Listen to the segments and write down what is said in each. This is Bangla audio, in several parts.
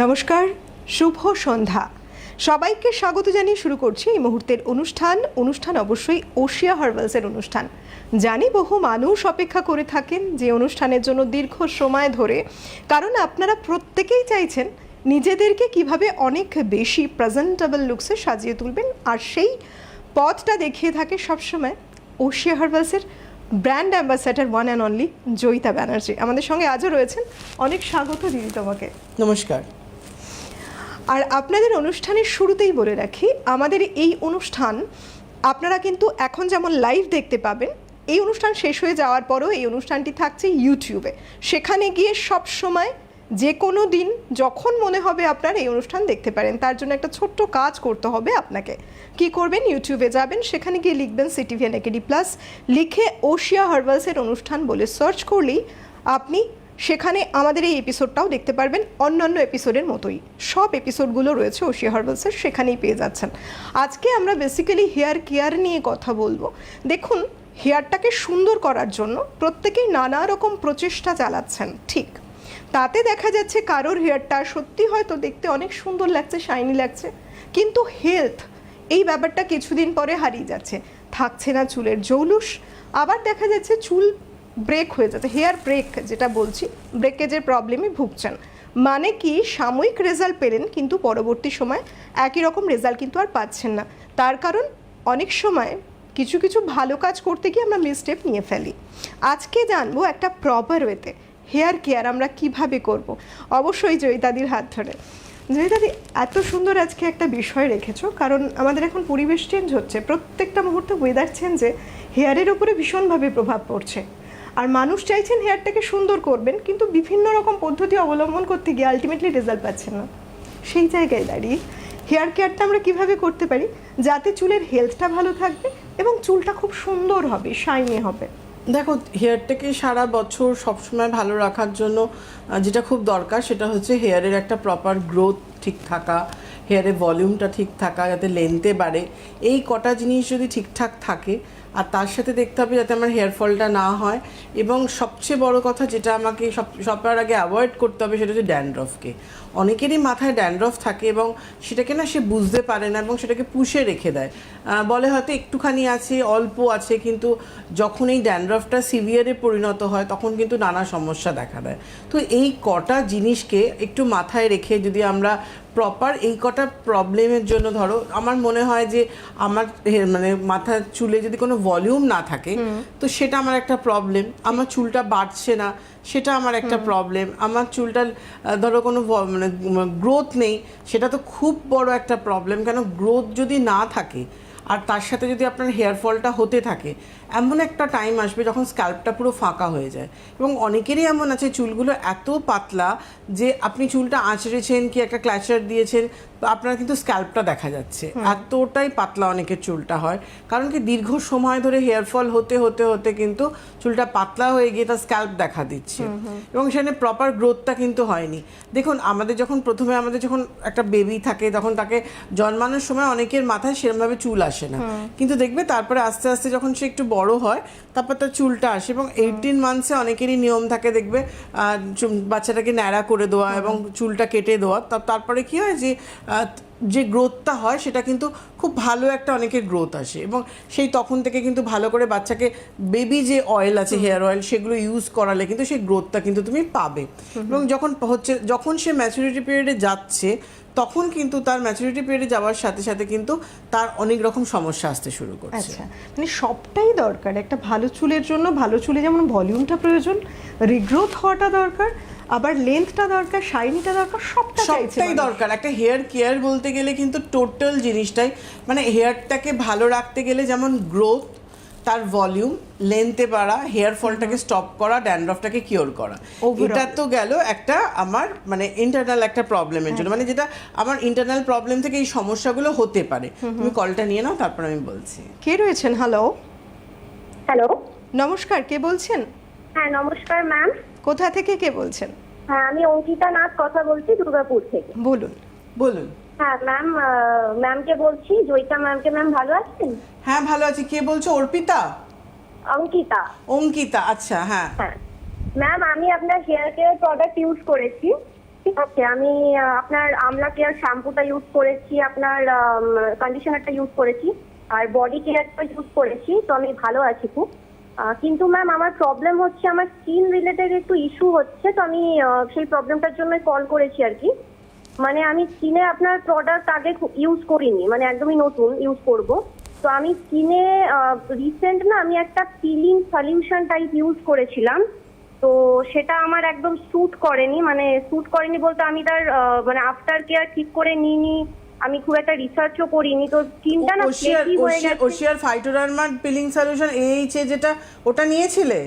নমস্কার, শুভ সন্ধ্যা। সবাইকে স্বাগত জানিয়ে শুরু করছি এই মুহূর্তের অনুষ্ঠান অবশ্যই ওশিয়া হার্বালসের অনুষ্ঠান। জানি বহু মানুষ অপেক্ষা করে থাকেন যে অনুষ্ঠানের জন্য দীর্ঘ সময় ধরে, কারণ আপনারা প্রত্যেকেই চাইছেন নিজেদেরকে কিভাবে অনেক বেশি প্রেজেন্টেবল লুকসে সাজিয়ে তুলবেন, আর সেই পথটা দেখিয়ে থাকে সবসময় ওশিয়া হার্বালসের brand ambassador one and only Joyita Banerjee. আমাদের সঙ্গে আজও রয়েছেন। অনেক স্বাগত দিদি তোমাকে। নমস্কার। আর আপনাদের অনুষ্ঠানের শুরুতেই বলে রাখি, আমাদের এই অনুষ্ঠান আপনারা কিন্তু এখন যেমন লাইভ দেখতে পাবেন, এই অনুষ্ঠান শেষ হয়ে যাওয়ার পরও এই অনুষ্ঠানটি থাকছে ইউটিউবে। সেখানে গিয়ে সব সময় যে কোনো দিন যখন মনে হবে আপনার এই অনুষ্ঠান দেখতে পারেন। তার জন্য একটা ছোট্ট কাজ করতে হবে আপনাকে। কি করবেন? ইউটিউবে যাবেন, সেখানে গিয়ে লিখবেন সিটিভিএন একেডি প্লাস, লিখে ওশিয়া হার্বালসের অনুষ্ঠান বলে সার্চ করলেই আপনি সেখানে আমাদের এই এপিসোডটাও দেখতে পারবেন। অন্যান্য এপিসোডের মতোই সব এপিসোডগুলো রয়েছে ওশিয়া হার্বালসের, সেখানেই পেয়ে যাচ্ছেন। আজকে আমরা বেসিক্যালি হেয়ার কেয়ার নিয়ে কথা বলবো। দেখুন, হেয়ারটাকে সুন্দর করার জন্য প্রত্যেকেই নানা রকম প্রচেষ্টা চালাচ্ছেন, ঠিক। তাতে দেখা যাচ্ছে কারোর হেয়ারটা সত্যি হয়তো দেখতে অনেক সুন্দর লাগছে, শাইনি লাগছে, কিন্তু হেলথ এই ব্যাপারটা কিছুদিন পরে হারিয়ে যাচ্ছে। থাকছে না চুলের জৌলুস, আবার দেখা যাচ্ছে চুল ব্রেক হয়ে যাচ্ছে, হেয়ার ব্রেক যেটা বলছি, ব্রেকেজের প্রবলেমে ভুগছেন। মানে কি, সাময়িক রেজাল্ট পেলেন কিন্তু পরবর্তী সময় একই রকম রেজাল্ট কিন্তু আর পাচ্ছেন না। তার কারণ অনেক সময় কিছু কিছু ভালো কাজ করতে গিয়ে আমরা মিসস্টেপ নিয়ে ফেলি। আজকে জানবো একটা প্রপার ওয়েতে হেয়ার কেয়ার আমরা কিভাবে করব, অবশ্যই জয়িতাদির হাত ধরে। জয়িতাদি, এত সুন্দর আজকে একটা বিষয় রেখেছো, কারণ আমাদের এখন পরিবেশ চেঞ্জ হচ্ছে, প্রত্যেকটা মুহূর্তে ওয়েদার চেঞ্জে হেয়ারের উপরে ভীষণভাবে প্রভাব পড়ছে। আর মানুষ চাইছেন হেয়ারটাকে সুন্দর করবেন, কিন্তু বিভিন্ন রকম পদ্ধতি অবলম্বন করতে গিয়ে আলটিমেটলি রেজাল্ট পাচ্ছেন না। সেই জায়গায় দাঁড়িয়ে হেয়ার কেয়ারটা আমরা কিভাবে করতে পারি যাতে চুলের হেলথটা ভালো থাকবে এবং চুলটা খুব সুন্দর হবে, শাইনি হবে? দেখো, হেয়ারটাকে সারা বছর সবসময় ভালো রাখার জন্য যেটা খুব দরকার সেটা হচ্ছে হেয়ারের একটা প্রপার গ্রোথ ঠিক থাকা, হেয়ারের ভলিউমটা ঠিক থাকা, যাতে লেন্থে বাড়ে। এই কটা জিনিস যদি ঠিকঠাক থাকে, আর তার সাথে দেখতে হবে যাতে আমার হেয়ার ফলটা না হয়, এবং সবচেয়ে বড় কথা যেটা আমাকে সবার আগে অ্যাভয়েড করতে হবে সেটা হচ্ছে ড্যান্ড্রফকে। অনেকেরই মাথায় ড্যান্ড্রফ থাকে এবং সেটাকে না সে বুঝতে পারে না এবং সেটাকে পুষে রেখে দেয়। বলে হয়তো একটুখানি আছে, অল্প আছে, কিন্তু যখন এই ড্যান্ড্রফটা সিভিয়ারে পরিণত হয় তখন কিন্তু নানা সমস্যা দেখা দেয়। তো এই কটা জিনিসকে একটু মাথায় রেখে যদি আমরা প্রপার এই কটা প্রবলেমের জন্য, ধরো আমার মনে হয় যে আমার মানে মাথার চুলে যদি কোনো ভলিউম না থাকে তো সেটা আমার একটা প্রবলেম। আমার চুলটা বাড়ছে না, সেটা আমার একটা প্রবলেম। আমার চুলটা ধরো কোনো মানে গ্রোথ নেই, সেটা তো খুব বড় একটা প্রবলেম। কেন, গ্রোথ যদি না থাকে আর তার সাথে যদি আপনার হেয়ার ফলটা হতে থাকে, এমন একটা টাইম আসবে যখন স্ক্যাল্পটা পুরো ফাঁকা হয়ে যায়। এবং অনেকেরই এমন আছে চুলগুলো এত পাতলা যে আপনি চুলটা আঁচড়েছেন কি একটা ক্ল্যাচার দিয়েছেন, আপনার কিন্তু স্ক্যাল্পটা দেখা যাচ্ছে, এতটাই পাতলা অনেকের চুলটা হয়। কারণ কি, দীর্ঘ সময় ধরে হেয়ার ফল হতে হতে হতে কিন্তু চুলটা পাতলা হয়ে গিয়ে তার স্ক্যাল্প দেখা দিচ্ছে, এবং সেখানে প্রপার গ্রোথটা কিন্তু হয়নি। দেখুন, আমাদের যখন একটা বেবি থাকে তখন তাকে জন্মানোর সময় অনেকের মাথায় সেরকমভাবে চুল আসে না, কিন্তু দেখবে তারপরে আস্তে আস্তে যখন সে একটু বড় হয় তারপর তার চুলটা আসে। এবং 18 মান্থসে অনেকেরই নিয়ম থাকে, দেখবে বাচ্চাটাকে ন্যাড়া করে দেওয়া এবং চুলটা কেটে দেওয়া। তারপরে কি হয় যে গ্রোথটা হয় সেটা কিন্তু খুব ভালো একটা অনেকের গ্রোথ আসে, এবং সেই তখন থেকে কিন্তু ভালো করে বাচ্চাকে বেবি যে অয়েল আছে, হেয়ার অয়েল, সেগুলো ইউজ করালে কিন্তু সেই গ্রোথটা কিন্তু তুমি পাবে। এবং যখন সে ম্যাচুরিটি পিরিয়ডে যাচ্ছে তখন কিন্তু তার ম্যাচুরিটি পিরিয়ডে যাওয়ার সাথে সাথে কিন্তু তার অনেক রকম সমস্যা আসতে শুরু করছে। আচ্ছা, মানে সবটাই দরকার একটা ভালো চুলের জন্য। ভালো চুলে যেমন ভলিউমটা প্রয়োজন, রিগ্রোথ হওয়াটা দরকার, আবার লেন্থটা দরকার, শাইনিটা দরকার, সবটাই দরকার। একটা হেয়ার কেয়ার বলতে গেলে কিন্তু টোটাল জিনিসটাই, মানে হেয়ারটাকে ভালো রাখতে গেলে যেমন গ্রোথ, তার ভলিউম, লেন্থে বাড়া, হেয়ার ফলটাকে স্টপ করা, ড্যান্ড্রফটাকে কিওর করা, এটা তো গেল একটা আমার মানে ইন্টারনাল একটা প্রবলেমের জন্য, মানে যেটা আমার ইন্টারনাল প্রবলেম থেকে এই সমস্যাগুলো হতে পারে। তুমি কলটা নিয়ে নাও, তারপর আমি বলছি। কে রয়েছেন? হ্যালো। হ্যালো, নমস্কার, কে বলছেন? হ্যাঁ নমস্কার ম্যাম। কোথা থেকে কে বলছেন? হ্যাঁ, আমি অঙ্কিতা নাথ কথা বলছি, দুর্গাপুর থেকে। বলুন। হ্যাঁ ম্যাম, ম্যামকে বলছি, জয়িতা ম্যামকে। ম্যাম ভালো আছেন? হ্যাঁ ভালো আছি। কে বলছো? অর্পিতা? অঙ্কিতা। আচ্ছা। হ্যাঁ হ্যাঁ ম্যাম, আমি আপনার হেয়ার কেয়ার প্রোডাক্ট ইউজ করেছি, ঠিক আছে, আমি আপনার আমলা কেয়ার শ্যাম্পুটা ইউজ করেছি, আপনার কন্ডিশনারটা ইউজ করেছি, আর বডি কেয়ারটা ইউজ করেছি, তো আমি ভালো আছি খুব। কিন্তু ম্যাম আমার প্রবলেম হচ্ছে, আমার স্কিন রিলেটেড একটু ইস্যু হচ্ছে, তো আমি সেই প্রবলেমটার জন্য কল করেছি আর কি। মানে আমি স্কিনে আপনার প্রোডাক্ট আগে ইউজ করিনি, মানে একদমই নতুন ইউজ করব। তো আমি স্কিনে রিসেন্ট না আমি একটা পিলিং সলিউশন টাইপ ইউজ করেছিলাম, তো সেটা আমার একদম স্যুট করেনি, মানে স্যুট করেনি বলতে আমি তার মানে আফটার কেয়ার ঠিক করে নিইনি, আমি খুব একটা রিসার্চও করিনি, তো স্কিনটা না ফ্লেকি হয়ে গেছে। ওশিয়ার ফাইটোডারমা পিলিং সলিউশন এইচ যেটা, ওটা নিয়েছিলে?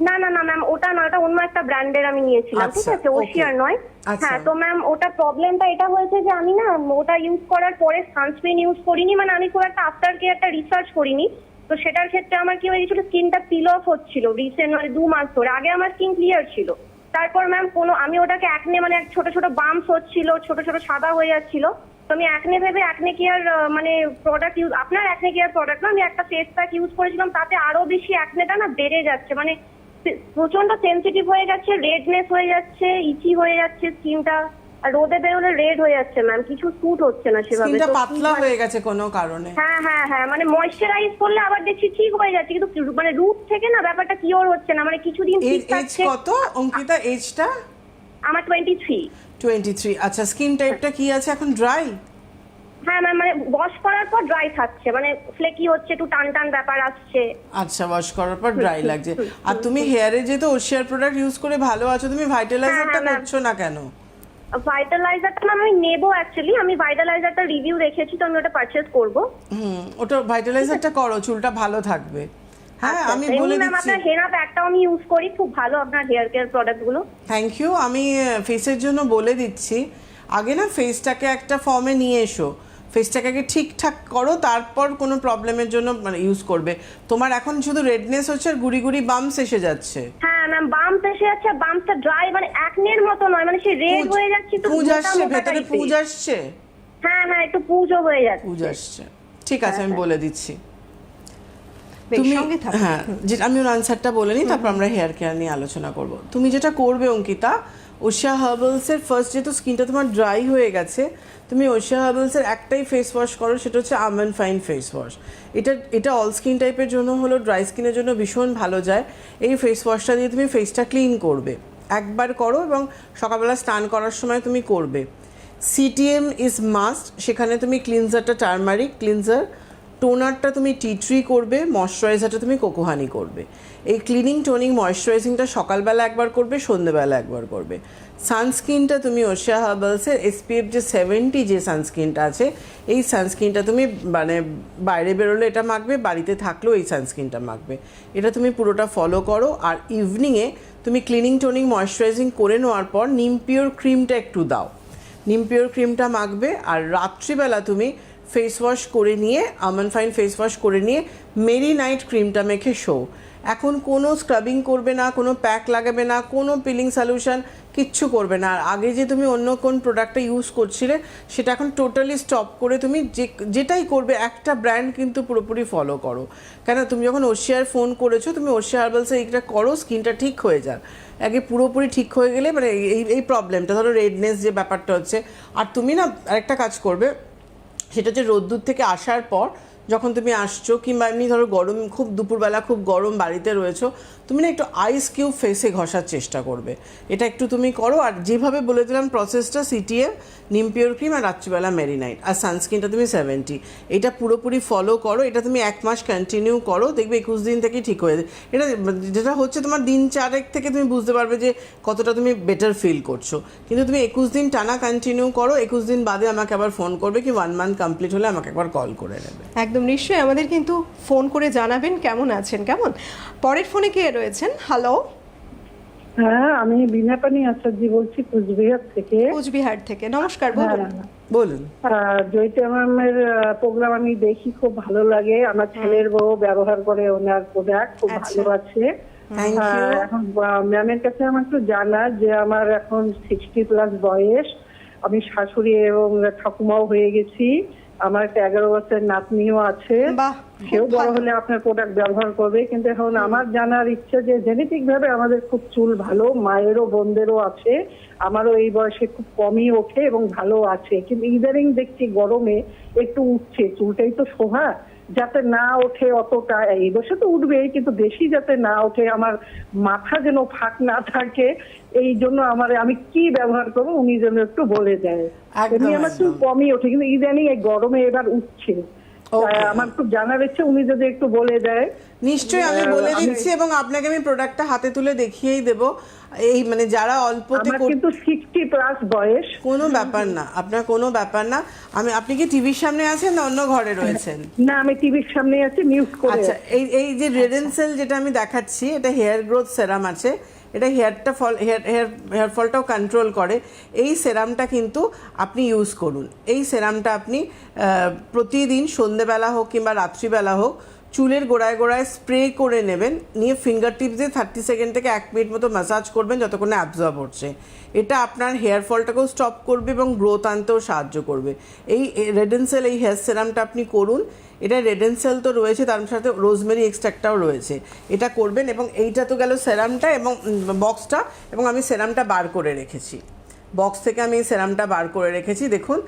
না না না ম্যাম, ওটা নয়, ওটা অন্য একটা ব্র্যান্ডের আমি নিয়েছিলাম, ঠিক আচ্ছা, আছে, ওশিয়ার okay. নয়। আচ্ছা। হ্যাঁ, তো ম্যাম ওটা প্রবলেমটা এটা হয়েছে যে আমি না ওটা ইউজ করার পরে সানস্ক্রিন ইউজ করিনি, মানে আমি খুব একটা আফটার কেয়ারটা রিসার্চ করিনি, তো সেটার ক্ষেত্রে আমার কি হয়েছিল, স্কিনটা পিল অফ হচ্ছিল রিসেন্ট, মানে 2 মাস ধরে। আগে আমার স্কিন ক্লিয়ার ছিল, তারপর ম্যাম আমি ওটাকে একনে মানে ছোট ছোট বাম্পস হচ্ছিল, ছোট ছোট সাদা হয়ে যাচ্ছিল, তো আমি একনে ভেবে একনে কেয়ার মানে প্রোডাক্ট ইউজ, আপনার একনে কেয়ার প্রোডাক্ট না, আমি একটা ফেস প্যাক ইউজ করেছিলাম, তাতে আরো বেশি একনেটা না বেড়ে যাচ্ছে, মানে প্রচন্ড সেনসিটিভ হয়ে যাচ্ছে, রেডনেস হয়ে যাচ্ছে, ইচি হয়ে যাচ্ছে স্কিনটা, আর রোদে বেরোলে রেড হয়ে যাচ্ছে ম্যাম, কিছু স্যুট হচ্ছে না সেভাবে। স্কিনটা তো পাতলা হয়ে গেছে কোনো কারণে? হ্যাঁ হ্যাঁ হ্যাঁ, মানে ময়েশ্চারাইজ করলে আবার দেখছি ঠিক হয়ে যাচ্ছে, কিন্তু মানে রুট থেকে না ব্যাপারটা কিওর হচ্ছে না, মানে কিছুদিন ঠিক এজ থাকছে। কত অঙ্কিতা, এজটা? আমার 23। 23। আচ্ছা, স্কিন টাইপটা কি আছে এখন? ড্রাই? হ্যাঁ ম্যাম, মানে ওয়াশ করার পর ড্রাই থাকছে, মানে ফ্লেকি হচ্ছে, একটু টান টান ব্যাপার আসছে। আচ্ছা, ওয়াশ করার পর ড্রাই লাগছে। আর তুমি হেয়ারে যেহেতু ওশিয়ার প্রোডাক্ট ইউজ করে ভালো আছো, তুমি ভাইটালাইজারটা হ্যাঁ, করছো না কেন? ভাইটালাইজারটা ম্যাম আমি নেবো অ্যাকচুয়ালি, আমি ভাইটালাইজারটা রিভিউ দেখেছি, তো আমি ওটা পারচেজ করবো। ওটা ভাইটালাইজারটা করো, চুলটা ভালো থাকবে। হ্যাঁ, আচ্ছা, আমি এমনি বলে ম্যাম দিচ্ছি। আপনার হেনা প্যাকটাও আমি ইউজ করি, খুব ভালো আপনার হেয়ার কেয়ার প্রোডাক্টগুলো। Thank you. আমি ফেসের জন্য বলে দিচ্ছি, আগে না ফেসটাকে একটা ফর্মে নিয়ে এসো, ফেসটাকে আগে ঠিকঠাক করো, তারপর কোনো প্রবলেমের জন্য মানে ইউজ করবে। তোমার এখন শুধু রেডনেস হচ্ছে আর গুড়ি গুড়ি বাম্পস এসে যাচ্ছে। হ্যাঁ ম্যাম, বাম্পস এসে যাচ্ছে, বাম্পসটা ড্রাই, মানে একনের মতো নয়, মানে সে রেড হয়ে যাচ্ছে, তো পুজ আসছে ভেতরে, পুজ আসছে। হ্যাঁ হ্যাঁ, একটু পুজও হয়ে যাচ্ছে। পুজ আসছে, ঠিক আছে, আমি বলে দিচ্ছি। বেশ, তুমি সঙ্গে থাকো। হ্যাঁ, যেটা আমি ওর আনসারটা বলে নিই, তারপর আমরা হেয়ার কেয়ার নিয়ে আলোচনা করব। তুমি যেটা করবে অঙ্কিতা, ওশিয়া হার্বালসের ফার্স্ট, যেহেতু স্কিনটা তোমার ড্রাই হয়ে গেছে, তুমি ওশিয়া হার্বালসের একটাই ফেস ওয়াশ করো, সেটা হচ্ছে আমন্ড ফাইন ফেস ওয়াশ। এটা অল স্কিন টাইপের জন্য হলো, ড্রাই স্কিনের জন্য ভীষণ ভালো যায়। এই ফেস ওয়াশটা দিয়ে তুমি ফেসটা ক্লিন করবে, একবার করো, এবং সকালবেলা স্নান করার সময় তুমি করবে। সিটিএম ইজ মাস্ট, সেখানে তুমি ক্লিনজারটা টার্মারিক ক্লিনজার, টোনারটা তুমি টি ট্রি করবে, ময়শ্চারাইজারটা তুমি কোকোহানি করবে। এই ক্লিনিং টোনিং ময়শ্চারাইজিংটা সকালবেলা একবার করবে, সন্ধ্যেবেলা একবার করবে। সানস্ক্রিনটা তুমি ওশিয়া হার্বালসের SPF যে 70 যে সানস্ক্রিনটা আছে, এই সানস্ক্রিনটা তুমি মানে বাইরে বেরোলে এটা মাখবে, বাড়িতে থাকলেও এই সানস্ক্রিনটা মাখবে। এটা তুমি পুরোটা ফলো করো। আর ইভিনিংয়ে তুমি ক্লিনিং টোনিং ময়শ্চারাইজিং করে নেওয়ার পর নিম পিওর ক্রিমটা একটু দাও, নিম পিওর ক্রিমটা মাখবে। আর রাত্রিবেলা তুমি ফেস ওয়াশ করে নিয়ে, আমন্ড ফাইন ফেস ওয়াশ করে নিয়ে মেরি নাইট ক্রিমটা মেখে শো। এখন কোনো স্ক্রাবিং করবে না, কোনো প্যাক লাগাবে না, কোনো পিলিং সলিউশন কিচ্ছু করবে না। আর আগে যে তুমি অন্য কোন প্রোডাক্টটা ইউজ করছিলে, সেটা এখন টোটালি স্টপ করে তুমি যেটাই করবে একটা ব্র্যান্ড কিন্তু পুরোপুরি ফলো করো। কেন, তুমি যখন ওশিয়ার ফোন করেছো, তুমি ওশিয়া হার্বালসে এইটা করো, স্কিনটা ঠিক হয়ে যাক। আগে পুরোপুরি ঠিক হয়ে গেলে মানে এই প্রবলেমটা, ধরো রেডনেস যে ব্যাপারটা হচ্ছে। আর তুমি না আরেকটা কাজ করবে, সেটা হচ্ছে রোদ্দুর থেকে আসার পর যখন তুমি আসছো, কিংবা এমনি ধরো গরম, খুব দুপুরবেলা খুব গরম বাড়িতে রয়েছো, তুমি না একটু আইস কিউব ফেসে ঘষার চেষ্টা করবে। এটা একটু তুমি করো। আর যেভাবে বলে দিলাম প্রসেসটা, সিটিএম, নিম পিওর ক্রিম, আর রাত্রিবেলা মেরিনাইট, আর সানস্ক্রিনটা তুমি 70, এটা পুরোপুরি ফলো করো। এটা তুমি 1 মাস কন্টিনিউ করো, দেখবে 21 দিন থেকেই ঠিক হয়ে যায়। এটা যেটা হচ্ছে তোমার দিন 4 থেকে তুমি বুঝতে পারবে যে কতটা তুমি বেটার ফিল করছো। কিন্তু তুমি 21 দিন টানা কন্টিনিউ করো, 21 দিন বাদে আমাকে আবার ফোন করবে, কি 1 মান্থ কমপ্লিট হলে আমাকে একবার কল করে নেবে। একদম নিশ্চয়ই, আমাদের কিন্তু ফোন করে জানাবেন কেমন আছেন। কেমন পরের ফোনে কে রয়েছেন? হ্যালো, হ্যাঁ, আমি বিনাপানি আচার্য বলছি, কুচবিহার থেকে। কোচবিহার থেকে, নমস্কার, বলুন। বলুন। জয়িতা ম্যামের প্রোগ্রাম আমি দেখি, খুব ভালো লাগে। আমার ছেলের বউ ব্যবহার করে ওনার প্রোডাক্ট, খুব ভালো আছে। Thank you. এখন ম্যামের কাছে আমার একটু জানার, যে আমার এখন 60+ বয়স, আমি শাশুড়ি এবং ঠাকুমাও হয়ে গেছি, আমার একটা 11 বছরের নাতনিও আছে, বাহ, সেও খুব বড় ভালো। হলে আপনার প্রোডাক্ট ব্যবহার করবে। কিন্তু এখন আমার জানার ইচ্ছে যে জেনেটিক ভাবে আমাদের খুব চুল ভালো, মায়েরও বোনদেরও আছে, আমারও এই বয়সে খুব কমই ওঠে এবং ভালো আছে, কিন্তু ইদানিং দেখছি গরমে একটু উঠছে। চুলটাই তো শোভা, যাতে না ওঠে অতটা, এই বয়সে তো উঠবেই কিন্তু বেশি যাতে না ওঠে, আমার মাথা যেন ফাঁক না থাকে, এই জন্য আমি কি ব্যবহার করবো উনি যেন একটু বলে দেয়। একদম, এমনি আমার চুল একদম। কমই ওঠে, কিন্তু ইদানিং এই গরমে এবার উঠছে। Okay. আমার খুব জানার ইচ্ছে, উনি যদি একটু বলে দেয়। নিশ্চয়ই আমি বলে দিচ্ছি, এবং আপনাকে আমি প্রোডাক্টটা হাতে তুলে দেখিয়েই দেব। এই মানে যারা অল্পতে আমার কিন্তু 60+ বয়স। কোনো ব্যাপার না, আপনার কোনো ব্যাপার না। আপনি কি টিভির সামনে আছেন না অন্য ঘরে রয়েছেন? না, আমি টিভির সামনে আছি, মিউট করে। আচ্ছা, এই যে রেডেনসেল যেটা আমি দেখাচ্ছি, এটা হেয়ার গ্রোথ সেরাম আছে। এটা হেয়ার ফলটাও কন্ট্রোল করে। এই সেরামটা কিন্তু আপনি ইউজ করুন। এই সেরামটা আপনি প্রতিদিন সন্ধেবেলা হোক কিংবা রাত্রিবেলা হোক চুলের গোড়ায় গোড়ায় স্প্রে করে নেবেন, নিয়ে ফিঙ্গার টিপস দিয়ে 30 সেকেন্ড থেকে 1 মিনিট মতো ম্যাসাজ করবেন যতক্ষণে অ্যাবজর্ব হচ্ছে। এটা আপনার হেয়ার ফলটাকেও স্টপ করবে এবং গ্রোথ আনতেও সাহায্য করবে। এই রেডেনসেল এই হেয়ার সেরামটা আপনি করুন। এটা রেডেনসেল তো রয়েছে, তার সাথে রোজমেরি এক্সট্রাক্টটাও রয়েছে। এটা করবেন, এবং এইটা তো গেল সেরামটা এবং বক্সটা, এবং আমি সেরামটা বার করে রেখেছি। বক্স থেকে আমি এই সেরামটা বার করে রেখেছি। দেখুন,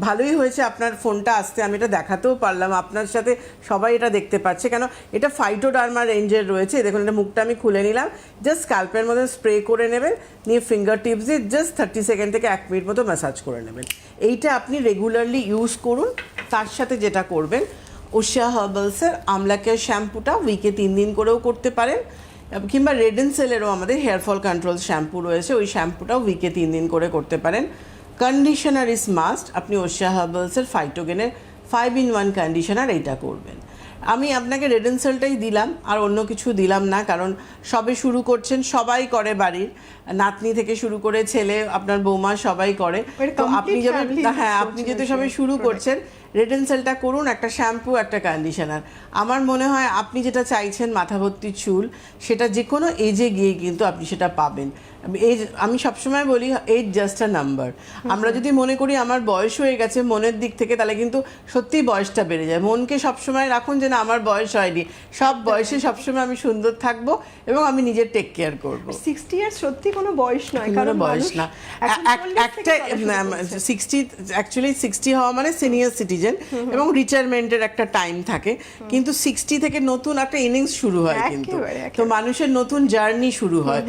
ভালোই হয়েছে আপনার ফোনটা আসতে, আমি এটা দেখাতেও পারলাম, আপনার সাথে সবাই এটা দেখতে পাচ্ছে, কেন এটা ফাইটোডার্মা রেঞ্জের রয়েছে। দেখুন, এটা মুখটা আমি খুলে নিলাম, জাস্ট স্ক্যাল্পের মধ্যে স্প্রে করে নেবেন, নিয়ে ফিঙ্গার টিপস দিয়ে জাস্ট 30 সেকেন্ড থেকে 1 মিনিট মতো ম্যাসাজ করে নেবেন। এইটা আপনি রেগুলারলি ইউজ করুন। তার সাথে যেটা করবেন, ওশিয়া হার্বালসের আমলা কেয়ার শ্যাম্পুটা উইকে 3 দিন করেও করতে পারেন, কিংবা রেডেনসেলেরও আমাদের হেয়ার ফল কন্ট্রোল শ্যাম্পু রয়েছে, ওই শ্যাম্পুটাও উইকে 3 দিন করে করতে পারেন। কন্ডিশনার ইজ মাস্ট, আপনি ওশিয়া হার্বালসের ফাইটোগেনের 5-in-1 কন্ডিশনার এইটা করবেন। আমি আপনাকে রেডেনসেলটাই দিলাম, আর অন্য কিছু দিলাম না, কারণ সবে শুরু করছেন, সবাই করে, বাড়ির নাতনি থেকে শুরু করে ছেলে, আপনার বৌমা সবাই করে। এটা তো আপনি complete যাবেন, family হ্যাঁ, use আপনি করছেন যেহেতু আর কি সবে শুরু product। করছেন, রেডেনসেলটা করুন, একটা শ্যাম্পু একটা কন্ডিশনার। আমার মনে হয় আপনি যেটা চাইছেন মাথা ভর্তি চুল, সেটা যে কোনো এজে গিয়ে কিন্তু আপনি সেটা পাবেন। এজ, আমি সবসময় বলি, এজ জাস্ট আ নাম্বার। আমরা যদি মনে করি আমার বয়স হয়ে গেছে মনের দিক থেকে, তাহলে কিন্তু সত্যিই বয়সটা বেড়ে যায়। মনকে সবসময় রাখুন যে না, আমার বয়স হয়নি, সব বয়সে সবসময় আমি সুন্দর থাকবো এবং আমি নিজের টেক কেয়ার করবো। 60 ইয়ার্স সত্যি কোনো বয়স নয়, কোনো কারণ বয়স মানুষ না। এখন 40 থেকে একটা করা শুরু করছে। 60 হওয়া মানে সিনিয়র সিটিজেন এবং রিটায়ারমেন্টের একটা টাইম থাকে, কিন্তু 60 থেকে নতুন একটা ইনিংস শুরু হয় কিন্তু। একেবারে, তো মানুষের নতুন জার্নি শুরু হয়,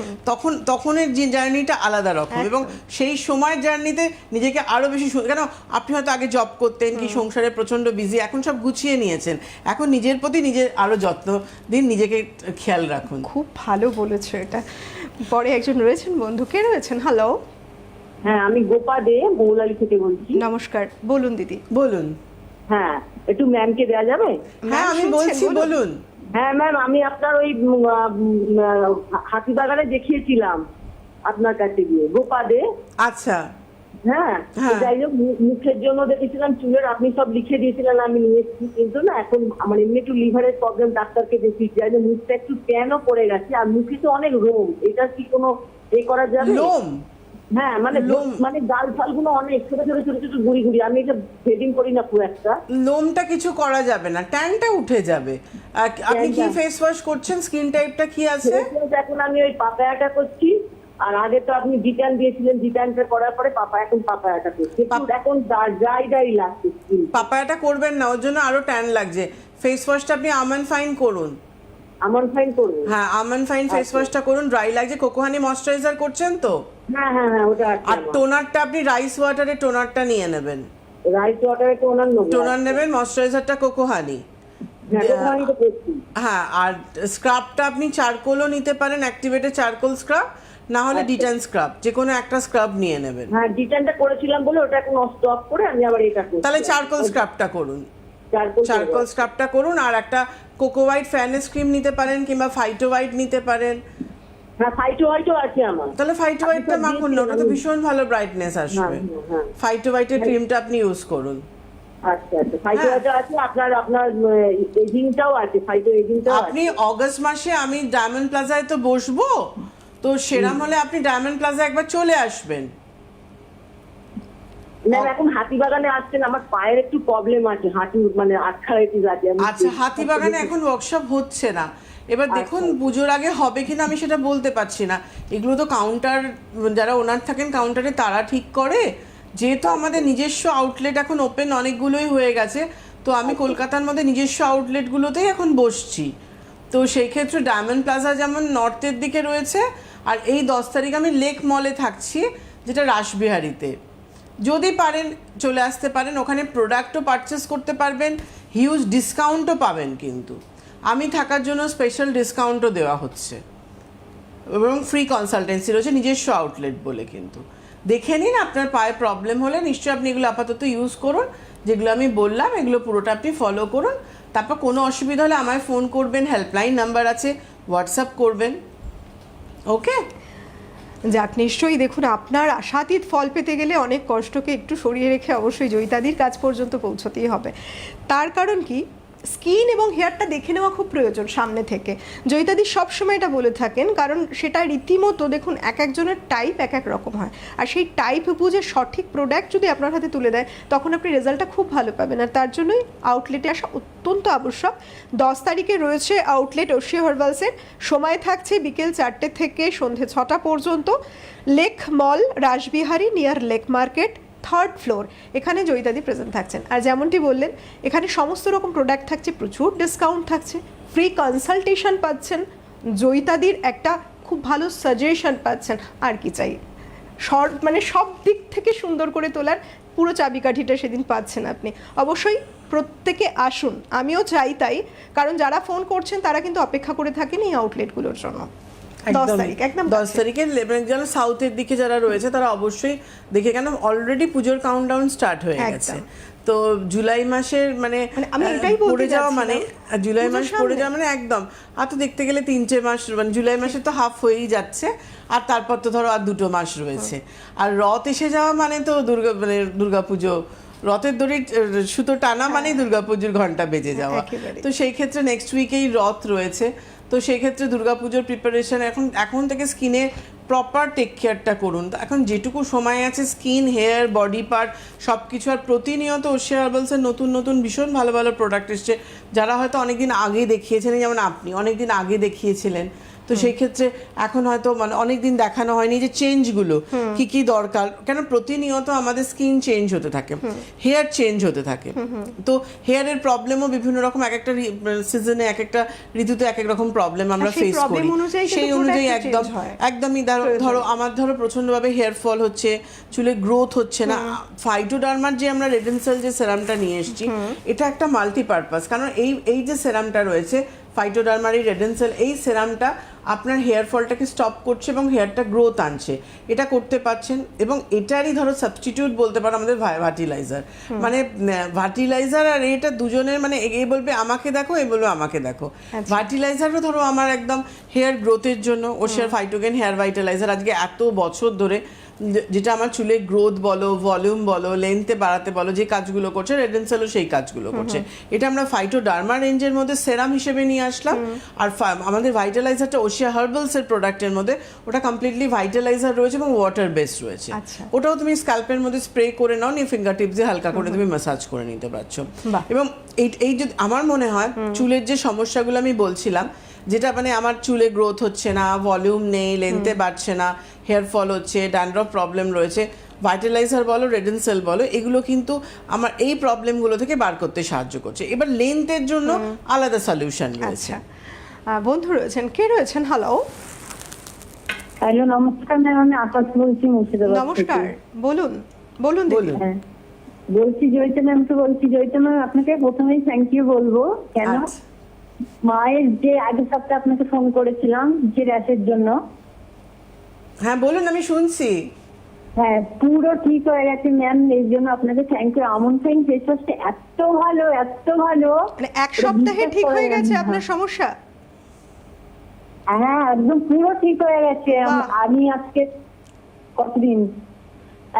তখনের যে জার্নিটা আলাদা রকম, এবং সেই সময়ের জার্নিতে নিজেকে আরো বেশি কেন, আপনি হয়তো আগে জব করতেন কি সংসারে প্রচন্ড বিজি, এখন সব গুছিয়ে নিয়েছেন, এখন নিজের প্রতি নিজের আরো যত্ন দিন, নিজেকে খেয়াল রাখুন। খুব ভালো বলেছো এটা। পরে একজন রয়েছেন বন্ধু, কে রয়েছেন? হ্যালো, হ্যাঁ, আমি গোপা দে মৌলালি থেকে বলছি। নমস্কার, বলুন দিদি। বলুন। হ্যাঁ, একটু ম্যামকে দেওয়া যাবে? হ্যাঁ, আমি শুনছেন, বলছি, বলুন। বলুন। হ্যাঁ ম্যাম, আমি আপনার ওই হাতিবাগানে দেখিয়েছিলাম আপনার কাছে গিয়ে, গোপা দে। আচ্ছা, হ্যাঁ, হ্যাঁ। যাই হোক, মুখের জন্য দেখেছিলাম, চুলের আপনি সব লিখে দিয়েছিলেন, আমি নিয়েছি, কিন্তু না এখন আমার এমনি একটু লিভারের প্রবলেম, ডাক্তারকে দেখিয়েছি, যাই হোক মুখটা একটু ট্যানও পড়ে গেছে, আর মুখে তো অনেক রোম, এটা কি কোনো করা যাবে? লোম। হ্যাঁ, মানে লোম। মানে গাল ফালগুলো অনেক ছোট ছোট ছোট ছোট গুড়ি গুড়ি, আমি এটা থ্রেডিং করি না খুব একটা। লোমটা কিছু করা যাবে না, ট্যানটা উঠে যাবে। আপনি কি ট্যানটা। ফেস ওয়াশ করছেন? স্কিন টাইপটা কি আছে? এখন আমি ওই পাপায়াটা করছি, আর আগে তো আপনি জিটান দিয়েছিলেন, জিটানটা করার পরে এখন পাপায়াটা করছি, কিন্তু এখন ড্রাই লাগছে skin। পাপায়াটা করবেন না, ওর জন্য আরো ট্যান লাগছে। ফেস ওয়াশটা আপনি আমন্ড ফাইন করুন। আমন ফাইন করবো? হ্যাঁ, আমন্ড ফাইন ফেস ওয়াশটা করুন, ড্রাই লাগছে। কোকোহানি ময়শ্চারাইজার করছেন তো? হ্যাঁ হ্যাঁ হ্যাঁ, ওটা আছে। আর টোনারটা আপনি রাইস ওয়াটারে টোনারটা নিয়ে নেবেন, রাইস ওয়াটারে তো ওনার নেবো। টোনার নেবেন, ময়শ্চারাইজারটা কোকোহানি। হ্যাঁ, কোকোহানি তো করছি। হ্যাঁ, আর স্ক্রাবটা আপনি চারকোলও নিতে পারেন, অ্যাক্টিভেটেড চারকোল স্ক্রাব, না হলে ডিটান স্ক্রাব, যে কোনো একটা স্ক্রাব নিয়ে নেবেন। হ্যাঁ, জিটানটা করেছিলাম বলে ওটা এখন স্টপ করে আমি আবার এটা করছি। তাহলে চারকোল স্ক্রাবটা করুন, চারকোল স্ক্রাবটা করুন। আর একটা কোকো হোয়াইট ফেয়ারনেস ক্রিম নিতে পারেন, কিংবা ফাইটো হোয়াইট নিতে পারেন। হ্যাঁ, ফাইটো হোয়াইটও আছে আমার। তাহলে ফাইটো হোয়াইটটা মাখুন না, ওটা তো ভীষণ ভালো ব্রাইটনেস আসবে। হ্যাঁ। ফাইটো হোয়াইটের ক্রিমটা আপনি ইউজ করুন। আচ্ছা আচ্ছা, ফাইটো হোয়াইটও আছে, আপনার এজিংটাও আছে, ফাইটো এজিংটাও আছে। আপনি অগস্ট মাসে আমি ডায়মন্ড প্লাজায় তো বসবো, তো সেরাম হলে আপনি ডায়মন্ড প্লাজা একবার চলে আসবেন। ম্যাম এখন হাতিবাগানে আসছেন, আমার পায়ের একটু প্রবলেম আছে, হাঁটু মানে আর্থ্রাইটিস আছে। আচ্ছা, হাতিবাগানে এখন ওয়ার্কশপ হচ্ছে না। এবার দেখুন পুজোর আগে হবে কিনা আমি সেটা বলতে পারছি না। এগুলো তো কাউন্টার, যারা ওনার থাকেন কাউন্টারে তারা ঠিক করে। যেহেতু আমাদের নিজস্ব আউটলেট এখন ওপেন অনেকগুলোই হয়ে গেছে, তো আমি কলকাতার মধ্যে নিজস্ব আউটলেটগুলোতেই এখন বসছি। তো সেই ক্ষেত্রে ডায়মন্ড প্লাজা যেমন নর্থের দিকে রয়েছে, আর এই 10 তারিখ আমি লেক মলে থাকছি, যেটা রাসবিহারীতে। যদি পারেন চলে আসতে পারেন, ওখানে প্রোডাক্টও পারচেস করতে পারবেন, হিউজ ডিসকাউন্টও পাবেন। কিন্তু আমি থাকার জন্য স্পেশাল ডিসকাউন্টও দেওয়া হচ্ছে এবং ফ্রি কনসালটেন্সি রয়েছে নিজস্ব আউটলেট বলে। কিন্তু দেখে নিন, আপনার পায়ে প্রবলেম হলে নিশ্চয়ই আপনি এগুলো আপাতত ইউজ করুন, যেগুলো আমি বললাম এগুলো পুরোটা আপনি ফলো করুন। তারপর কোনো অসুবিধা হলে আমায় ফোন করবেন, হেল্পলাইন নাম্বার আছে, হোয়াটসঅ্যাপ করবেন। ওকে, যাক, নিশ্চয়ই দেখুন আপনার আশাতীত ফল পেতে গেলে অনেক কষ্টকে একটু সরিয়ে রেখে অবশ্যই জয়িতাদির কাজ পর্যন্ত পৌঁছতেই হবে। তার কারণ কি, স্কিন এবং হেয়ারটা দেখে নেওয়া খুব প্রয়োজন সামনে থেকে। জয়িতাদি সবসময় এটা বলে থাকেন, কারণ সেটা রীতিমতো দেখুন এক একজনের টাইপ এক এক রকম হয়, আর সেই টাইপ বুঝে সঠিক প্রোডাক্ট যদি আপনার হাতে তুলে দেয় তখন আপনি রেজাল্টটা খুব ভালো পাবেন। আর তার জন্যই আউটলেটে আসা অত্যন্ত আবশ্যক। 10 তারিখে রয়েছে আউটলেট ওশিয়া হার্বালসের, সময় থাকছে বিকেল 4টে থেকে সন্ধে 6টা পর্যন্ত। Lake mall, Rashbehari, near lake market, 3rd floor, এখানে জয়িতাদি প্রেজেন্ট থাকছেন। আর যেমনটি বললেন, এখানে সমস্ত রকম প্রোডাক্ট থাকছে, প্রচুর ডিসকাউন্ট থাকছে, ফ্রি কনসালটেশন পাচ্ছেন, জয়িতাদির একটা খুব ভালো সাজেশন পাচ্ছেন। আর কি চাই, মানে সব দিক থেকে সুন্দর করে তোলার পুরো চাবিকাঠিটা সেদিন পাচ্ছেন আপনি। অবশ্যই প্রত্যেকে আসুন, আমিও চাই তাই, কারণ যারা ফোন করছেন তারা কিন্তু অপেক্ষা করে থাকেন এই আউটলেটগুলোর জন্য। 10 তারিখ একদম 10 তারিখে যারা সাউথের দিকে যারা রয়েছে তারা অবশ্যই দেখে, কেন অলরেডি পুজোর কাউন্টডাউন স্টার্ট হয়ে গেছে। তো জুলাই মাসের মানে আমি এটাই বলতে পড়ে যাওয়া, মানে যাচ্ছিলাম, জুলাই মাস পুজোর পড়ে সামনে। যাওয়া মানে একদম আর তো দেখতে গেলে 3টে মাস, মানে জুলাই মাসে তো হাফ হয়েই যাচ্ছে, আর তারপর তো ধরো আর 2টো মাস রয়েছে। আর রথ এসে যাওয়া মানে তো দুর্গাপুজো, রথের দড়ি সুতো টানা মানেই দুর্গাপুজোর ঘন্টা বেজে যাওয়া। তো সেই ক্ষেত্রে নেক্সট উইকেই রথ রয়েছে। তো সেই ক্ষেত্রে দুর্গাপুজোর প্রিপারেশন এখন থেকে স্কিনে প্রপার টেক কেয়ারটা করুন। তো এখন যেটুকু সময় আছে স্কিন, হেয়ার, বডি পার্ট সব কিছু, আর প্রতিনিয়ত ওশিয়া হার্বালসের নতুন নতুন ভীষণ ভালো ভালো প্রোডাক্ট এসছে, যারা হয়তো অনেকদিন আগে দেখিয়েছিলেন, যেমন আপনি অনেকদিন আগে দেখিয়েছিলেন। তো সেই ক্ষেত্রে এখন হয়তো মানে অনেকদিন দেখানো হয়নি যে চেঞ্জগুলো কি কি দরকার, কেন প্রতিনিয়ত আমাদের স্কিন চেঞ্জ হতে থাকে, হেয়ার চেঞ্জ হতে থাকে। তো হেয়ারের প্রবলেমও বিভিন্ন রকম, এক একটা সিজনে এক একটা ঋতুতে এক এক রকম প্রবলেম আমরা ফেস করি, সেই অনুযায়ী একদমই ধরো আমার প্রচন্ডভাবে হেয়ার ফল হচ্ছে, চুলে গ্রোথ হচ্ছে না। ফাইটোডার্মার যে আমরা রেডেনসেল যে সেরামটা নিয়ে এসেছি, এটা একটা মাল্টিপারপাস, কারণ এই যে সেরামটা রয়েছে ফাইটোডার্মারি রেডেনসেল, এই সেরামটা আপনার হেয়ার ফলটাকে স্টপ করছে এবং হেয়ারটা গ্রোথ আনছে, এটা করতে পারছেন। এবং এটারই ধরো সাবস্টিটিউট বলতে পারো আমাদের ভার্টিলাইজার, মানে ভার্টিলাইজার আর এটা দুজনের, মানে এ বলবে আমাকে দেখো, এ বলবে আমাকে দেখো। ভার্টিলাইজারও ধরো আমার একদম হেয়ার গ্রোথের জন্য ওশিয়ার ফাইটোগেন হেয়ার ভাইটালাইজার আজকে এত বছর ধরে, যেটা আমার চুলে গ্রোথ বলো, ভলিউম বলো, লেন্থে বাড়াতে বলো, যে কাজগুলো করছে, রেডেনসেলও সেই কাজগুলো করছে। এটা আমরা ফাইটোডার্মা রেঞ্জের মধ্যে সেরাম হিসেবে নিয়ে আসলাম। আর আমাদের ভাইটালাইজারটা ওশিয়া হার্বালসের প্রোডাক্টের মধ্যে, ওটা কমপ্লিটলি ভাইটালাইজার রয়েছে এবং ওয়াটার বেসড রয়েছে। ওটাও তুমি স্ক্যাল্পের মধ্যে স্প্রে করে নাও, নিয়ে ফিঙ্গার টিপস দিয়ে হালকা করে তুমি ম্যাসাজ করে নিতে পারছো। এবং এই যে আমার মনে হয় চুলের যে সমস্যাগুলো আমি বলছিলাম, যেটা মানে আমার চুলে গ্রোথ হচ্ছে না, ভলিউম নেই, লেন্থে বাড়ছে না, হেয়ার ফল হচ্ছে, ড্যান্ড্রফ প্রবলেম রয়েছে, ভাইটালাইজার বলো, রেডেনসেল বলো, এগুলো কিন্তু আমার এই প্রবলেমগুলো থেকে বার করতে সাহায্য করছে। এবার লেন্থের জন্য আলাদা সলিউশন রয়েছে। বন্ধু রয়েছেন, কে রয়েছেন? হ্যালো, নমস্কার ম্যাম, আমি আকাশ বলছি মুর্শিদাবাদ। নমস্কার, বলুন বলুন বলুন। বলছি জয়িতা ম্যামকে বলছি। জয়িতা ম্যাম, আপনাকে প্রথমেই থ্যাংক ইউ বলবো। কেন, মায়ের যে আগের সপ্তাহে আপনাকে ফোন করেছিলাম যে র্যাশের জন্য। হ্যাঁ বলুন, আমি শুনছি। হ্যাঁ, পুরো ঠিক হয়ে গেছে ম্যাম, এই জন্য আপনাকে থ্যাংক ইউ। আমন ফাইন ফেস ওয়াশটা এত ভালো, এত ভালো, মানে এক সপ্তাহে ঠিক হয়ে গেছে আপনার সমস্যা? হ্যাঁ, একদম পুরো ঠিক হয়ে গেছে। আমি আজকে কতদিন,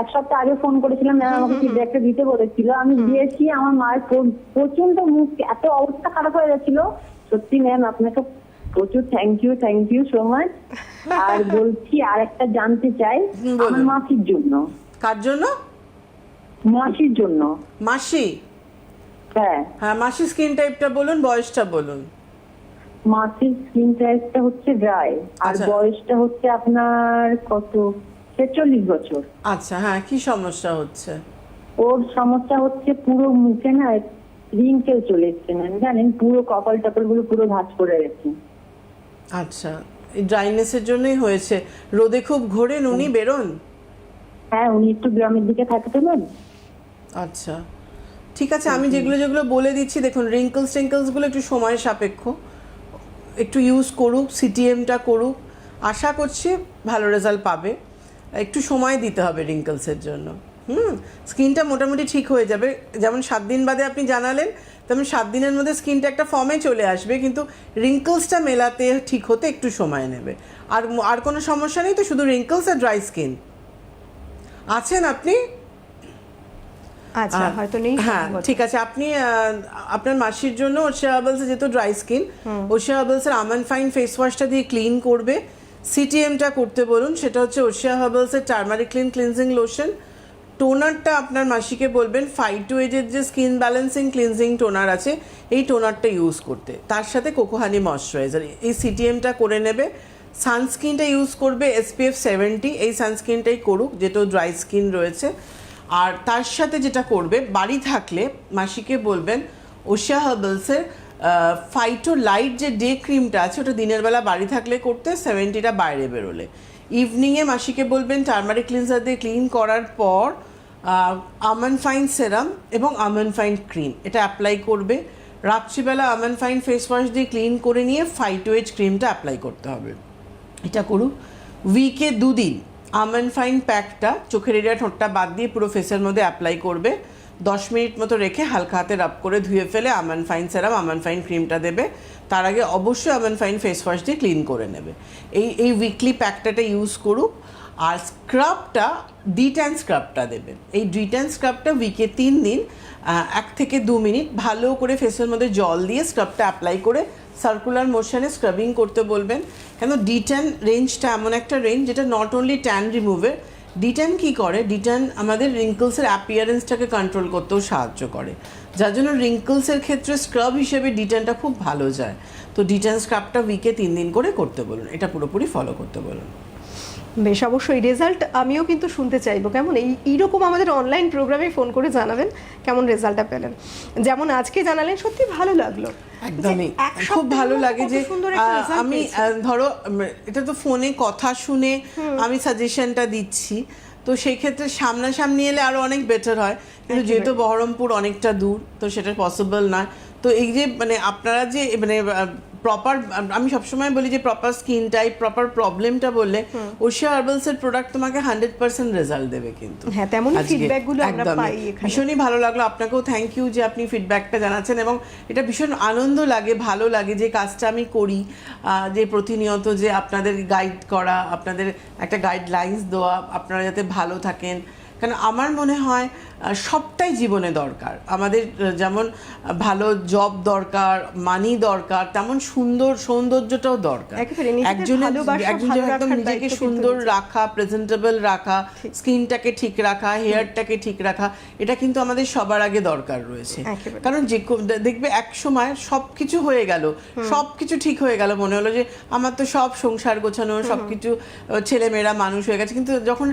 এক সপ্তাহ আগে ফোন করেছিলাম, ম্যাম আমাকে ফিডব্যাকটা দিতে বলেছিল, আমি দিয়েছি। আমার মায়ের প্রচন্ড মুখ, এত অবস্থা খারাপ হয়ে গেছিল। সত্যি ম্যাম, আপনাকে প্রচুর থ্যাংক ইউ সো মাচ। আর বলছি আর একটা জানতে চাই, আমার মাসির জন্য। কার জন্য? মাসির জন্য। মাসি? হ্যাঁ, হ্যাঁ, মাসি স্কিন টাইপটা বলুন, বয়সটা বলুন। মাসির স্কিন টাইপটা হচ্ছে ড্রাই, আর আচ্ছা। বয়সটা হচ্ছে আপনার কত, 46 বছর। আচ্ছা, হ্যাঁ, কি সমস্যা হচ্ছে? ওর সমস্যা হচ্ছে পুরো মুখে না রিঙ্কেল চলে এসছে, জানেন, পুরো কপাল টপাল গুলো পুরো ভাঁজ করে গেছে। আচ্ছা, এই ড্রাইনেসের জন্যই হয়েছে। রোদে খুব ঘোরেন উনি, বেরোন? হ্যাঁ, উনি একটু গ্রামের দিকে থাকতে পারেন। আচ্ছা, ঠিক আছে, আমি যেগুলো যেগুলো বলে দিচ্ছি দেখুন, রিঙ্কলসগুলো একটু সময় সাপেক্ষ, একটু ইউজ করুক, সিটিএমটা করুক, আশা করছি ভালো রেজাল্ট পাবে। একটু সময় দিতে হবে রিঙ্কলসের জন্য। স্কিনটা মোটামুটি ঠিক হয়ে যাবে। যেমন 7 দিন বাদে আপনি জানালেন, তেমন 7 দিনের মধ্যে স্কিনটা একটা ফর্মে চলে আসবে, কিন্তু রিঙ্কলসটা মেলাতে ঠিক হতে একটু সময় নেবে। আর কোনো সমস্যা নেই তো, শুধু রিঙ্কলস আর ড্রাই স্কিন আছেন আপনি? আচ্ছা, হয়তো নেই। হ্যাঁ, ঠিক আছে। আপনি আপনার মাসির জন্য ওশিয়া হার্বালসে, যেহেতু ড্রাই স্কিন, ওশিয়া হার্বালসের আমন্ড ফাইন ফেস ওয়াশটা দিয়ে ক্লিন করবে। সিটিএমটা করতে বলুন, সেটা হচ্ছে ওশিয়া হার্বালসের টার্মারিক ক্লিন ক্লিনজিং লোশন। টোনারটা আপনার মাসিকে বলবেন 5 to 8 এর যে স্কিন ব্যালেন্সিং ক্লিনজিং টোনার আছে, এই টোনারটা ইউজ করতে, তার সাথে কোকো হানি ময়শ্চারাইজার। এই সিটিএমটা করে নেবে। সানস্ক্রিনটা ইউজ করবে SPF 70, এই সানস্ক্রিনটাই করুক, যেটা ড্রাই স্কিন রয়েছে। আর তার সাথে যেটা করবে, বাড়ি থাকলে মাসিকে বলবেন ওশিয়া হার্বালসের ফাইটো লাইট যে ডে ক্রিমটা আছে, ওটা দিনের বেলা বাড়ি থাকলে করতে, 70টা বাইরে বেরোলে। ইভিনিংয়ে মাসিকে বলবেন টার্মারিক ক্লিনজার দিয়ে ক্লিন করার পর আমন্ড ফাইন সেরাম এবং আমন্ড ফাইন ক্রিম এটা অ্যাপ্লাই করবে। রাত্রিবেলা আমন্ড ফাইন ফেস ওয়াশ দিয়ে ক্লিন করে নিয়ে 5 ক্রিমটা অ্যাপ্লাই করতে হবে। এটা করুক। উইকে 2 দিন আমন্ড ফাইন প্যাকটা চোখের এরিয়া ঠোঁটটা বাদ দিয়ে পুরো ফেসের মধ্যে অ্যাপ্লাই করবে। 10 মিনিট মতো রেখে হালকা হাতে রাব করে ধুয়ে ফেলে আমন্ড ফাইন সেরাম, আমন্ড ফাইন ক্রিমটা দেবে। তার আগে অবশ্যই আমন্ড ফাইন ফেস ওয়াশ দিয়ে ক্লিন করে নেবে। এই উইকলি প্যাকটাটা ইউজ করুক। আর স্ক্রাবটা ডিট্যান স্ক্রাবটা দেবে। এই ডিট্যান স্ক্রাবটা উইকে 3 দিন 1 থেকে 2 মিনিট ভালো করে ফেসের মধ্যে জল দিয়ে স্ক্রাবটা অ্যাপ্লাই করে সার্কুলার মোশনে স্ক্রাবিং করতে বলবেন। কেন ডিট্যান রেঞ্জটা এমন একটা রেঞ্জ যেটা নট অনলি ট্যান রিমুভের, ডিট্যান কী করে, ডিট্যান আমাদের রিঙ্কলসের অ্যাপিয়ারেন্সটাকে কন্ট্রোল করতেও সাহায্য করে, যার জন্য রিঙ্কলসের ক্ষেত্রে স্ক্রাব হিসেবে ডিট্যানটা খুব ভালো যায়। তো ডিট্যান স্ক্রাবটা উইকে 3 দিন করে করতে বলুন, এটা পুরোপুরি ফলো করতে বলুন। বেশ, অবশ্যই রেজাল্ট আমিও কিন্তু শুনতে চাইবো। কেমন এইরকম আমাদের অনলাইন প্রোগ্রামে ফোন করে জানাবেন কেমন রেজাল্টটা পেলেন। যেমন আজকে জানালেন, সত্যি ভালো লাগলো। একদমই খুব ভালো লাগে যে আমি ধরো এটা তো ফোনে কথা শুনে আমি সাজেশনটা দিচ্ছি, তো সেই ক্ষেত্রে সামনাসামনি এলে আরো অনেক বেটার হয়, কিন্তু যেহেতু বহরমপুর অনেকটা দূর, তো সেটা পসিবল নয়। তো এই যে আপনারা যে প্রপার, আমি সবসময় বলি যে প্রপার স্কিন টাইপ, প্রপার প্রবলেমটা বললে ওশিয়া হার্বালসের প্রোডাক্ট তোমাকে 100% রেজাল্ট দেবে। কিন্তু হ্যাঁ, তেমনই ফিডব্যাকগুলো আমরা পাই এখানে। ভীষণই ভালো লাগলো। আপনাকেও থ্যাংক ইউ যে আপনি ফিডব্যাকটা জানাচ্ছেন, এবং এটা ভীষণ আনন্দ লাগে, ভালো লাগে যে কাজটা আমি করি, যে প্রতিনিয়ত যে আপনাদের গাইড করা, আপনাদের একটা গাইডলাইন্স দেওয়া, আপনারা যাতে ভালো থাকেন। কারণ আমার মনে হয় সবটাই জীবনে দরকার আমাদের, যেমন ভালো জব দরকার, মানি দরকার, তেমন সৌন্দর্যটাও দরকার। একজনের একদম নিজেকে সুন্দর রাখা, প্রেজেন্টেবল রাখা, স্কিনটাকে ঠিক রাখা, হেয়ারটাকে ঠিক রাখা, এটা কিন্তু আমাদের সবার আগে দরকার রয়েছে। কারণ যে দেখবে এক সময় সবকিছু হয়ে গেল, সবকিছু ঠিক হয়ে গেল, মনে হলো যে আমার তো সব সংসার গোছানো, সবকিছু ছেলেমেয়েরা মানুষ হয়ে গেছে, কিন্তু যখন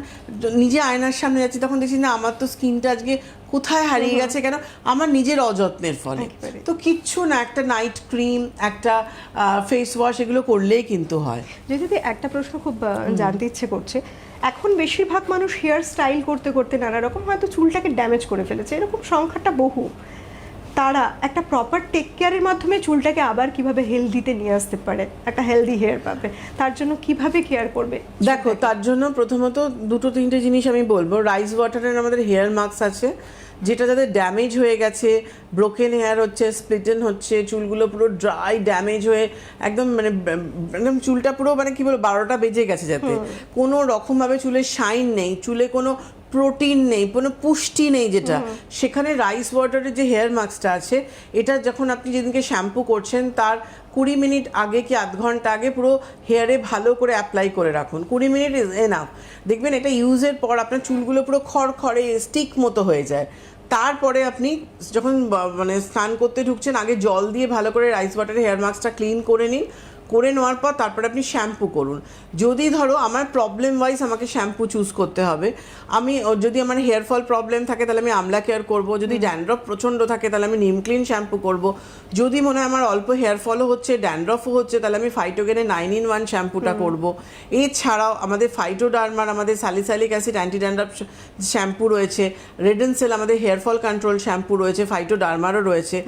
নিজে আয়নার সামনে যাচ্ছি তখন দেখছি না, আমার তো স্কিনটা আজকে কোথায় হারিয়ে গেছে, কেন আমার নিজের অযত্নের ফলে। তো কিচ্ছু না, একটা নাইট ক্রিম, একটা ফেস ওয়াশ, এগুলো করলেই কিন্তু হয়। যদি একটা প্রশ্ন খুব জানতে ইচ্ছে করছে, এখন বেশিরভাগ মানুষ হেয়ার স্টাইল করতে করতে নানা রকম হয়তো চুলটাকে ড্যামেজ করে ফেলেছে, এরকম সংখ্যাটা বহু। তারা একটা প্রপার টেক কেয়ারের মাধ্যমে চুলটাকে আবার কিভাবে হেলদিতে নিয়ে আসতে পারে, একটা হেলদি হেয়ার পাবে, তার জন্য কিভাবে কেয়ার করবে? দেখো, তার জন্য প্রথমত 2-3টে জিনিস আমি বলবো। রাইস ওয়াটারের আমাদের হেয়ার মাস্ক আছে, যেটা যাদের ড্যামেজ হয়ে গেছে, ব্রোকেন হেয়ার হচ্ছে, স্প্লিটেন হচ্ছে, চুলগুলো পুরো ড্রাই ড্যামেজ হয়ে একদম একদম চুলটা পুরো কি বলবো 12টা বেজে গেছে, যাতে কোনো রকমভাবে চুলে শাইন নেই, চুলে কোনো প্রোটিন নেই, কোনো পুষ্টি নেই যেটা, সেখানে রাইস ওয়াটারের যে হেয়ার মাস্কটা আছে, এটা যখন আপনি যেদিনকে শ্যাম্পু করছেন তার 20 মিনিট আগে কি আধ ঘন্টা আগে পুরো হেয়ারে ভালো করে অ্যাপ্লাই করে রাখুন। 20 মিনিট ইজ এনাফ। দেখবেন এটা ইউজের পর আপনার চুলগুলো পুরো খড়খড়ে স্টিক মতো হয়ে যায়। তারপরে আপনি যখন মানে স্নান করতে ঢুকছেন, আগে জল দিয়ে ভালো করে রাইস ওয়াটারে হেয়ার মাস্কটা ক্লিন করে নিন। করে নেওয়ার পর তারপরে আপনি শ্যাম্পু করুন। যদি ধরো আমার প্রবলেম ওয়াইজ আমাকে শ্যাম্পু চুজ করতে হবে, আমি যদি আমার হেয়ার ফল প্রবলেম থাকে তাহলে আমি আমলা কেয়ার করব, যদি ড্যান্ড্রফ প্রচণ্ড থাকে তাহলে আমি নিম ক্লিন শ্যাম্পু করব, যদি মনে হয় আমার অল্প হেয়ার ফলও হচ্ছে ড্যান্ড্রফও হচ্ছে তাহলে আমি ফাইটোগেনের 9-in-1 শ্যাম্পুটা করব। এছাড়াও আমাদের ফাইটোডার্মার, আমাদের salicylic acid anti dandruff shampoo রয়েছে, রেডেনসেল আমাদের হেয়ার ফল কন্ট্রোল শ্যাম্পু রয়েছে, ফাইটোডার্মারও রয়েছে।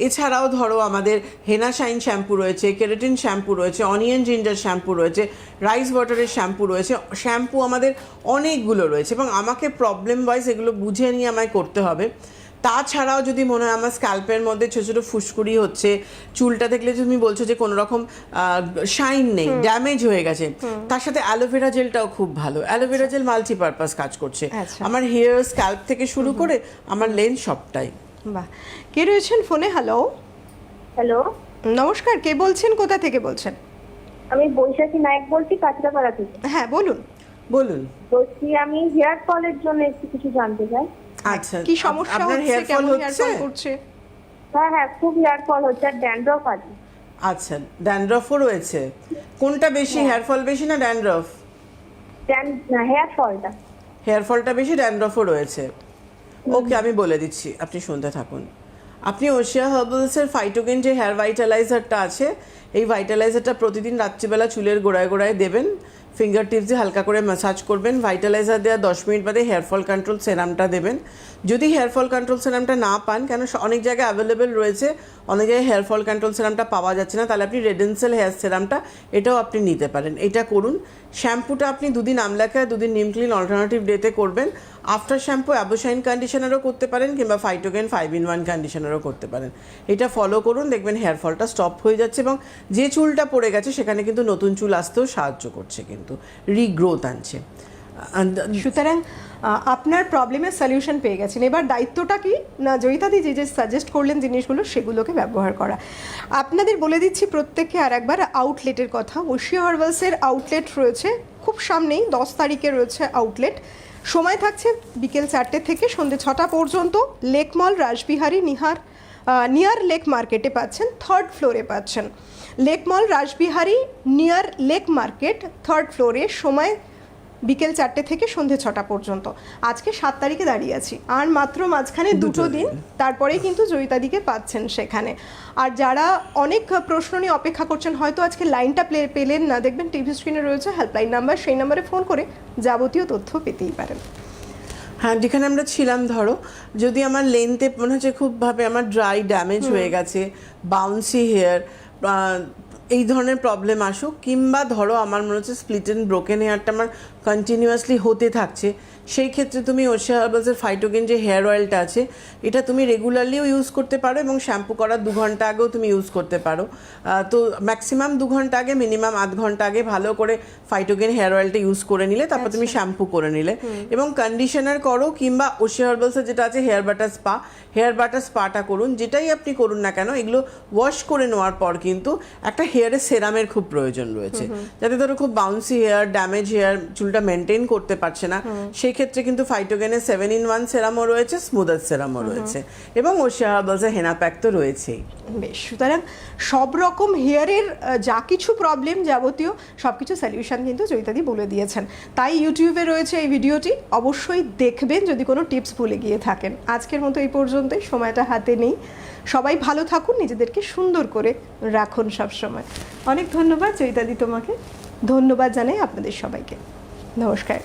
এছাড়াও ধরো আমাদের হেনা শাইন শ্যাম্পু রয়েছে, কেরাটিন শ্যাম্পু রয়েছে, অনিয়ন জিঞ্জার শ্যাম্পু রয়েছে, রাইস ওয়াটারের শ্যাম্পু রয়েছে। শ্যাম্পু আমাদের অনেকগুলো রয়েছে এবং আমাকে প্রবলেম ওয়াইজ এগুলো বুঝে নিয়ে আমায় করতে হবে। তাছাড়াও যদি মনে হয় আমার স্ক্যাল্পের মধ্যে ছোটো ছোটো ফুসকুড়ি হচ্ছে, চুলটা দেখলে তুমি বলছো যে কোনো রকম শাইন নেই, ড্যামেজ হয়ে গেছে, তার সাথে অ্যালোভেরা জেলটাও খুব ভালো। অ্যালোভেরা জেল মাল্টিপারপাস কাজ করছে আমার হেয়ার, স্ক্যাল্প থেকে শুরু করে আমার লেন্স সবটাই। বাহ, কে রয়েছেন ফোনে? হ্যালো হ্যালো, নমস্কার, কে বলছেন, কোথা থেকে বলছেন? আমি বৈশাখী নায়ক বলছি, কাঁচরাপাড়া থেকে। হ্যাঁ বলুন। বলুন। বলছি আমি হেয়ার ফলের জন্য একটু কিছু জানতে চাই। আচ্ছা, কি সমস্যা আপনার হচ্ছে, হেয়ার ফল কেমন হেয়ার হচ্ছে? ফল করছে? হ্যাঁ, খুব হেয়ার ফল হচ্ছে আর ড্যান্ড্রফ আছে। আচ্ছা, ড্যান্ড্রফও রয়েছে। কোনটা বেশি, হেয়ার ফল বেশি না ড্যান্ড্রফ? হেয়ার ফলটা। হেয়ার ফলটা বেশি, ড্যান্ড্রফও রয়েছে। ওকে, আমি বলে দিচ্ছি, আপনি শুনতে থাকুন। আপনি ওশিয়া হার্বালসের ফাইটোগেন যে হেয়ার ভাইটালাইজারটা আছে, এই ভাইটালাইজারটা প্রতিদিন রাত্রিবেলা চুলের গোড়ায় গোড়ায় দেবেন, ফিঙ্গার টিপস দিয়ে হালকা করে ম্যাসাজ করবেন। ভাইটালাইজার দেওয়ার 10 মিনিট বাদে হেয়ার ফল কন্ট্রোল সেরামটা দেবেন। যদি হেয়ার ফল কন্ট্রোল সেরামটা না পান, কেন অনেক জায়গায় অ্যাভেলেবেল রয়েছে, অনেক জায়গায় হেয়ার ফল কন্ট্রোল সেরামটা পাওয়া যাচ্ছে না, তাহলে আপনি রেডেনসেল হেয়ার সেরামটা এটাও আপনি নিতে পারেন, এটা করুন। শ্যাম্পুটা আপনি 2 দিন আমলা কেয়ার 2 দিন নিম ক্লিন অল্টারনেটিভ ডেতে করবেন। আফটার শ্যাম্পু অ্যাবোশাইন কন্ডিশনারও করতে পারেন কিংবা ফাইটোগেন 5-in-1 কন্ডিশনারও করতে পারেন। এটা ফলো করুন, দেখবেন হেয়ার ফলটা স্টপ হয়ে যাচ্ছে এবং যে চুলটা পড়ে গেছে সেখানে কিন্তু নতুন চুল আসতেও সাহায্য করছে, কিন্তু রিগ্রোথ আনছে। সুতরাং আপনার প্রবলেমের সলিউশন পেয়ে গেছেন। এবার দায়িত্বটা কি না, জয়িতাদি যে সাজেস্ট করলেন জিনিসগুলো সেগুলোকে ব্যবহার করা। আপনাদের বলে দিচ্ছি প্রত্যেককে আর একবার আউটলেটের কথা। ওশিয়া হার্বালসের আউটলেট রয়েছে খুব সামনেই, 10 তারিখে রয়েছে আউটলেট। সময় থাকছে বিকেল 4টে থেকে সন্ধ্যে 6টা পর্যন্ত। Lake mall, Rashbehari, near lake মার্কেটে পাচ্ছেন, 3rd ফ্লোরে পাচ্ছেন। Lake mall, Rashbehari, near lake market, 3rd ফ্লোরে। সময় বিকেল 4টে থেকে সন্ধ্যে 6টা পর্যন্ত। আজকে 7 তারিখে দাঁড়িয়ে আছি, আর মাত্র মাঝখানে 2টো দিন, তারপরেই কিন্তু জয়িতাদিকে পাচ্ছেন সেখানে। আর যারা অনেক প্রশ্ন নিয়ে অপেক্ষা করছেন, হয়তো আজকে লাইনটা পেলেন না, দেখবেন টিভি স্ক্রিনে রয়েছে হেল্পলাইন নাম্বার, সেই নাম্বারে ফোন করে যাবতীয় তথ্য পেতেই পারেন। হ্যাঁ, যেখানে আমরা ছিলাম, ধরো যদি আমার লেন্থে মনে হচ্ছে খুবভাবে আমার ড্রাই ড্যামেজ হয়ে গেছে, বাউন্সি হেয়ার, এই ধরনের প্রবলেম আসুক, কিংবা ধরো আমার মনে হচ্ছে স্প্লিট অ্যান্ড ব্রোকেন হেয়ারটা আমার কন্টিনিউয়াসলি হতে থাকছে, সেই ক্ষেত্রে তুমি ওশিয়া হার্বালসের ফাইটোগেন যে হেয়ার অয়েলটা আছে, এটা তুমি রেগুলারলিও ইউজ করতে পারো এবং শ্যাম্পু করার 2 ঘন্টা আগেও তুমি ইউজ করতে পারো। তো ম্যাক্সিমাম 2 ঘন্টা আগে, মিনিমাম আধ ঘন্টা আগে ভালো করে ফাইটোগেন হেয়ার অয়েলটা ইউজ করে নিলে, তারপর তুমি শ্যাম্পু করে নিলে এবং কন্ডিশনার করো, কিংবা ওশিয়া হার্বালসের যেটা আছে হেয়ার বাটার স্পাটা করুন। যেটাই আপনি করুন না কেন, এগুলো ওয়াশ করে নেওয়ার পর কিন্তু একটা হেয়ারে সেরামের খুব প্রয়োজন রয়েছে, যাতে ধরো খুব বাউন্সি হেয়ার, ড্যামেজ হেয়ার, চুলটা মেনটেন করতে পারছে না, সেই ক্ষেত্রে কিন্তু ফাইটোগেনের 7-in-1 সেরামও রয়েছে, স্মুদার সেরামও রয়েছে এবং ওশিয়া হার্বালসের হেনা প্যাক তো রয়েছেই। বেশ, সুতরাং সব রকম হেয়ারের যা কিছু প্রবলেম যাবতীয় সব কিছু সলিউশন কিন্তু জয়িতাদি বলে দিয়েছেন। তাই ইউটিউবে রয়েছে এই ভিডিওটি, অবশ্যই দেখবেন যদি কোনো টিপস ভুলে গিয়ে থাকেন। আজকের মতো এই পর্যন্তই, সময়টা হাতে নেই। সবাই ভালো থাকুন, নিজেদেরকে সুন্দর করে রাখুন সবসময়। অনেক ধন্যবাদ জয়িতাদি তোমাকে, ধন্যবাদ জানাই আপনাদের সবাইকে। নমস্কার।